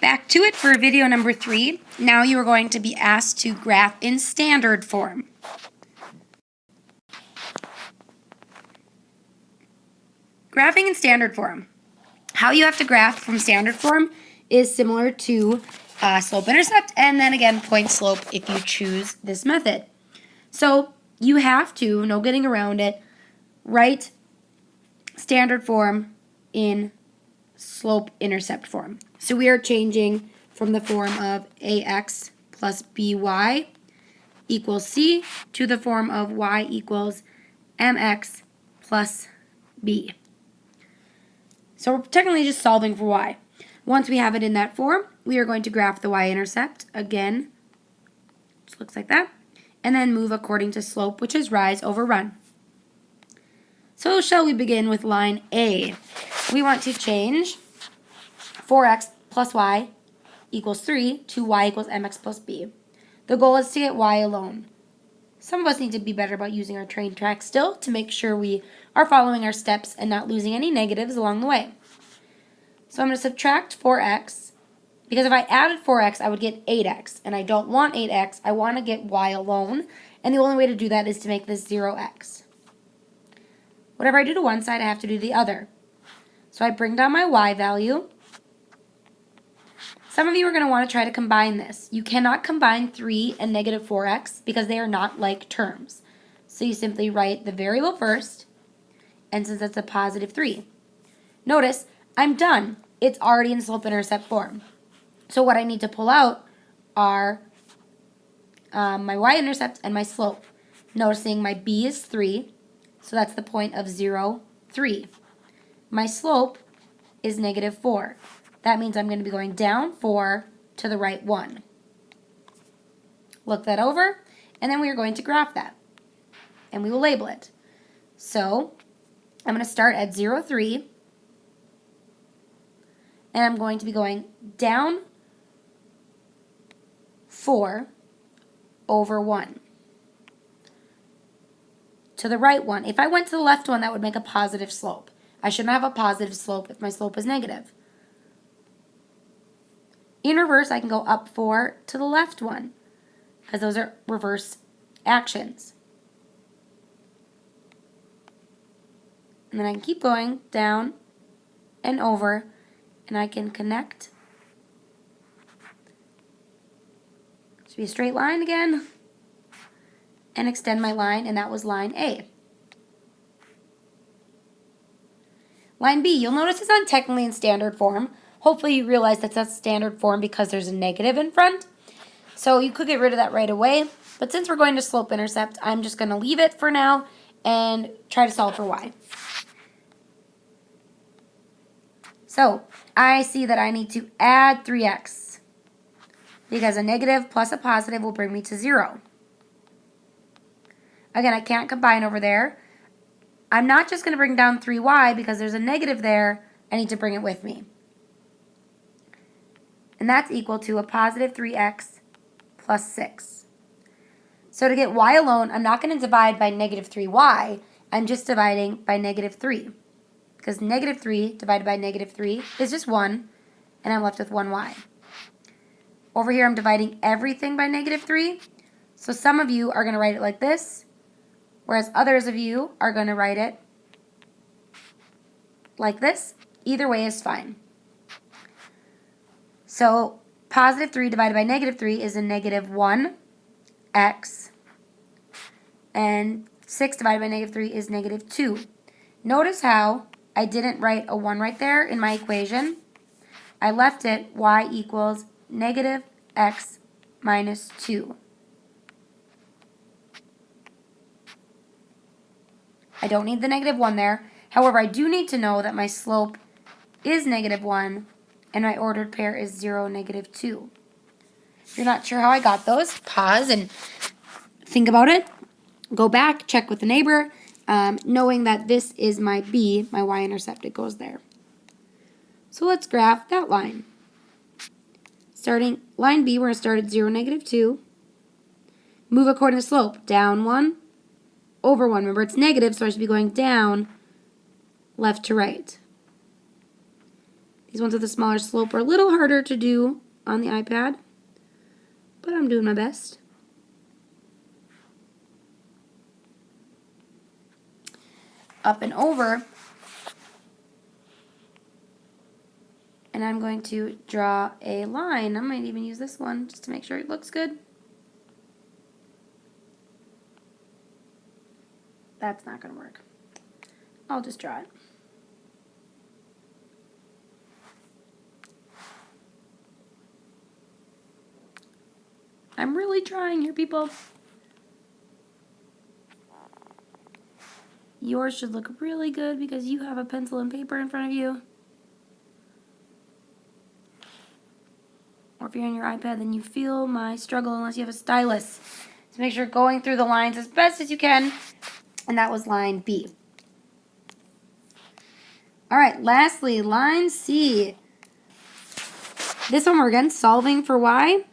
back to it for video number 3. Now you are going to be asked to graph in standard form. Graphing in standard form. How you have to graph from standard form is similar to slope-intercept, and then again point-slope if you choose this method. So you have to, no getting around it, write standard form in slope-intercept form. So we are changing from the form of ax plus by equals c to the form of y equals mx plus b. So we're technically just solving for y. Once we have it in that form, we are going to graph the y-intercept again, which looks like that, and then move according to slope, which is rise over run. So shall we begin with line A? We want to change 4x plus y equals 3 to y equals mx plus b. The goal is to get y alone. Some of us need to be better about using our train track still to make sure we are following our steps and not losing any negatives along the way. So I'm going to subtract 4x, because if I added 4x, I would get 8x, and I don't want 8x, I want to get y alone, and the only way to do that is to make this 0x. Whatever I do to one side, I have to do to the other. So I bring down my y value. Some of you are going to want to try to combine this. You cannot combine 3 and negative 4x because they are not like terms. So you simply write the variable first, and since that's a positive 3. Notice, I'm done. It's already in slope-intercept form. So what I need to pull out are my y-intercept and my slope. Noticing my b is 3, so that's the point of 0, 3. My slope is negative 4. That means I'm going to be going down 4 to the right 1. Look that over, and then we are going to graph that. And we will label it. So I'm going to start at 0, 3. And I'm going to be going down 4 over 1. To the right 1. If I went to the left 1, that would make a positive slope. I shouldn't have a positive slope if my slope is negative. In reverse, I can go up 4 to the left 1, because those are reverse actions. And then I can keep going down and over, and I can connect. Should be a straight line again, and extend my line, and that was line A. Line B, you'll notice it's not technically in standard form. Hopefully you realize that's standard form because there's a negative in front. So you could get rid of that right away. But since we're going to slope-intercept, I'm just going to leave it for now and try to solve for y. So I see that I need to add 3x because a negative plus a positive will bring me to 0. Again, I can't combine over there. I'm not just going to bring down 3y because there's a negative there. I need to bring it with me. And that's equal to a positive 3x plus 6. So to get y alone, I'm not going to divide by negative 3y. I'm just dividing by negative 3. Because negative 3 divided by negative 3 is just 1, and I'm left with 1y. Over here, I'm dividing everything by negative 3. So some of you are going to write it like this, whereas others of you are going to write it like this. Either way is fine. So positive 3 divided by negative 3 is a negative 1x, and 6 divided by negative 3 is negative 2. Notice how I didn't write a 1 right there in my equation. I left it y equals negative x minus 2. I don't need the negative 1 there. However, I do need to know that my slope is negative 1 and my ordered pair is 0, negative 2. If you're not sure how I got those, pause and think about it. Go back, check with the neighbor, knowing that this is my B, my y-intercept, it goes there. So let's graph that line. Starting line B, we're going to start at 0, negative 2. Move according to slope, down 1, over 1. Remember, it's negative, so I should be going down left to right. These ones with a smaller slope are a little harder to do on the iPad, but I'm doing my best. Up and over. And I'm going to draw a line. I might even use this one just to make sure it looks good. That's not going to work. I'll just draw it. I'm really trying here, people. Yours should look really good because you have a pencil and paper in front of you. Or if you're on your iPad, then you feel my struggle unless you have a stylus. So make sure you're going through the lines as best as you can. And that was line B. All right, lastly, line C. This one we're again solving for y.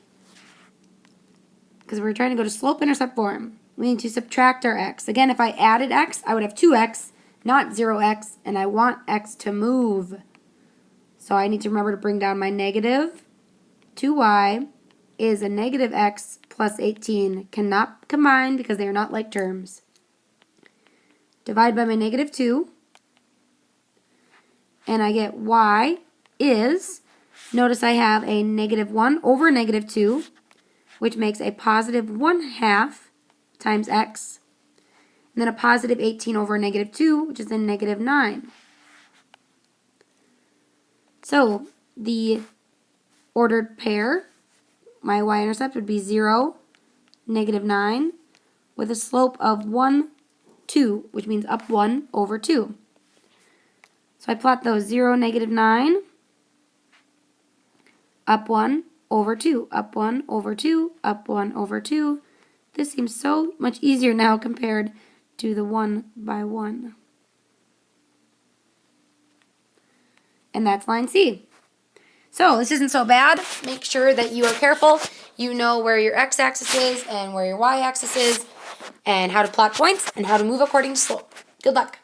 Because we're trying to go to slope-intercept form. We need to subtract our x. Again, if I added x, I would have 2x, not 0x, and I want x to move. So I need to remember to bring down my negative. 2y is a negative x plus 18. Cannot combine because they are not like terms. Divide by my negative 2. And I get y is, notice I have a negative 1 over negative 2, which makes a positive 1/2 times x. And then a positive 18 over negative 2, which is a negative 9. So the ordered pair, my y-intercept would be 0, negative 9, with a slope of 1, 2, which means up 1 over 2. So I plot those 0, negative 9, up 1 over 2, up 1 over 2, up 1 over 2. This seems so much easier now compared to the 1 by 1. And that's line C. So this isn't so bad. Make sure that you are careful. You know where your x-axis is and where your y-axis is and how to plot points and how to move according to slope. Good luck.